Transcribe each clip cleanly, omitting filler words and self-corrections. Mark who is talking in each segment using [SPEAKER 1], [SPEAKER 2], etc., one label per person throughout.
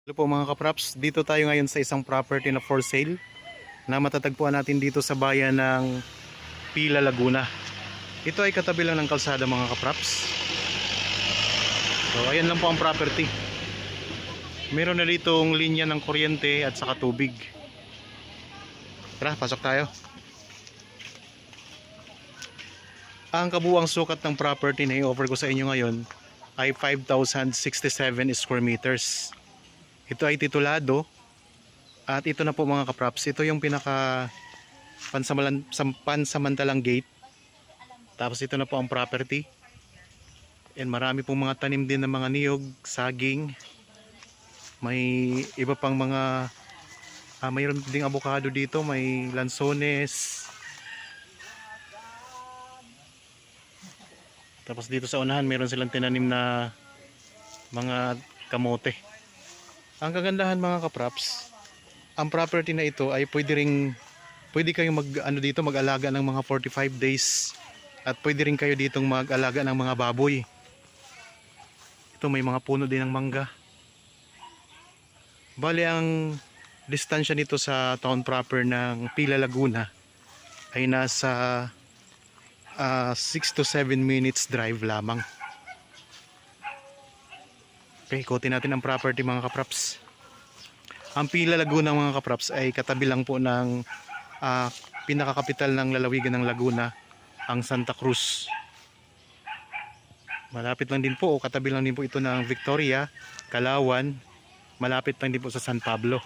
[SPEAKER 1] Hello po mga kapraps, dito tayo ngayon sa isang property na for sale na matatagpuan natin dito sa bayan ng Pila, Laguna. Ito ay katabi lang ng kalsada mga kapraps. So ayan lang po ang property. Meron na ditong linya ng kuryente at saka tubig. Tara, pasok tayo. Ang kabuuang sukat ng property na i-offer ko sa inyo ngayon ay 5,067 square meters. Ito ay titulado at ito na po mga kapraps, ito yung pinaka pansamantalang gate. Tapos ito na po ang property. And marami pong mga tanim din ng mga niyog, saging. May iba pang mga mayroon ding avocado dito, may lansones. Tapos dito sa unahan meron silang tinanim na mga kamote. Ang kagandahan mga kapraps, ang property na ito ay pwede kayong mag-alaga ng mga 45 days at pwede rin kayo ditong mag-alaga ng mga baboy. Ito may mga puno din ng mangga. Bali ang distansya nito sa town proper ng Pila, Laguna ay nasa 6 to 7 minutes drive lamang. Okay, ikutin natin ang property mga kapraps. Ang Pila, Laguna mga kapraps ay katabi lang po ng pinakakapital ng lalawigan ng Laguna, ang Santa Cruz. Malapit lang din po o katabi lang din po ito ng Victoria, Calauan. Malapit lang din po sa San Pablo.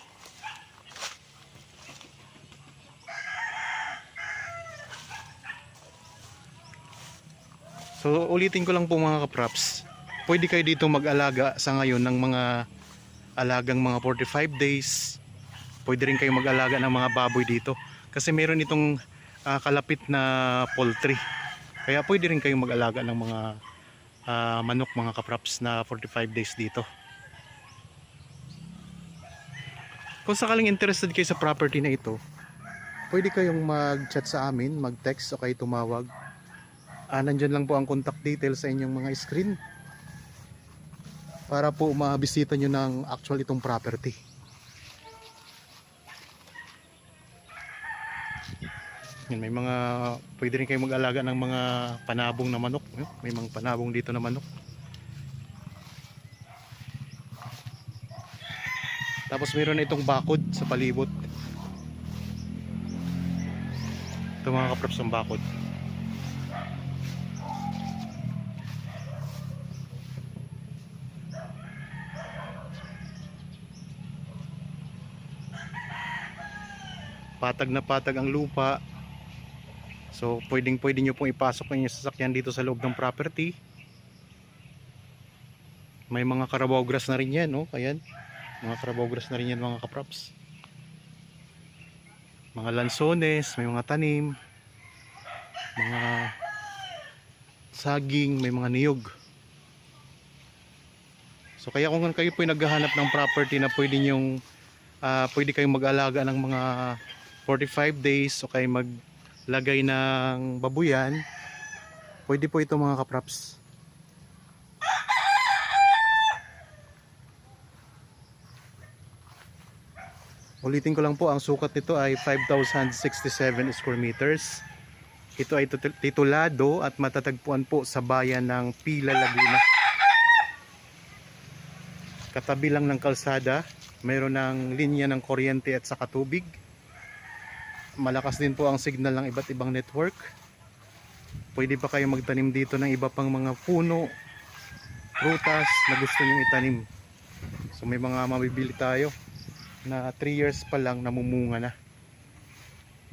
[SPEAKER 1] So ulitin ko lang po mga kapraps, pwede kayo dito mag-alaga sa ngayon ng mga alagang mga 45 days. Pwede rin kayo mag-alaga ng mga baboy dito kasi meron itong kalapit na poultry. Kaya pwede rin kayo mag-alaga ng mga manok mga kapraps na 45 days dito. Kung sakaling interested kayo sa property na ito, pwede kayong mag-chat sa amin, mag-text o kayo tumawag. Nandyan lang po ang contact details sa inyong mga screen para po mabisita nyo ng actual itong property. Yan, may mga pwede rin kayong mag-alaga ng mga panabong na manok. May mga panabong dito na manok. Tapos meron na itong bakod sa palibot. Ito mga kapraps ng bakod. Patag na patag ang lupa. So pwede nyo pong ipasok ang inyong sasakyan dito sa loob ng property. May mga Carabao grass na rin yan, no? Ayan. Mga Carabao grass na rin yan mga kapraps. Mga lansones, may mga tanim, mga saging, may mga niyog. So kaya kung kayo po naghahanap ng property na pwede kayong mag-alaga ng mga 45 days o kayo maglagay ng babuyan, pwede po ito mga kapraps. Ulitin ko lang po, ang sukat nito ay 5,067 square meters. Ito ay titulado at matatagpuan po sa bayan ng Pila, Laguna. Katabi lang ng kalsada, mayroon ng linya ng kuryente at saka tubig. Malakas din po ang signal ng iba't ibang network. Pwede pa kayo magtanim dito ng iba pang mga puno, prutas na gusto nyo itanim. So may mga mabibili tayo na 3 years pa lang namumunga na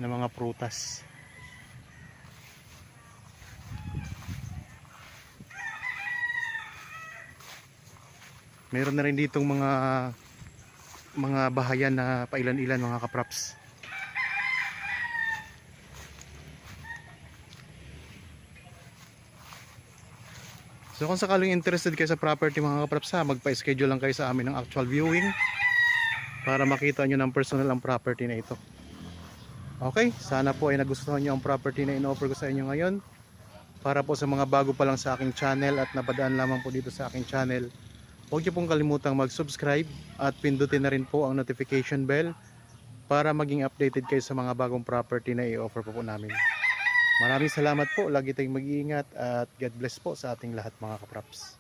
[SPEAKER 1] ng mga prutas. Meron na rin ditong mga bahayan na pailan-ilan mga kapraps. So kung sakaling interested kayo sa property mga kapraps, magpa-schedule lang kayo sa amin ng actual viewing para makita nyo ng personal ang property na ito. Okay, sana po ay nagustuhan nyo ang property na in-offer ko sa inyo ngayon. Para po sa mga bago pa lang sa aking channel at napadaan lamang po dito sa aking channel, Huwag niyo pong kalimutang mag-subscribe at pindutin na rin po ang notification bell para maging updated kayo sa mga bagong property na i-offer po namin. Maraming salamat po. Lagi tayong mag-iingat at God bless po sa ating lahat mga kapraps.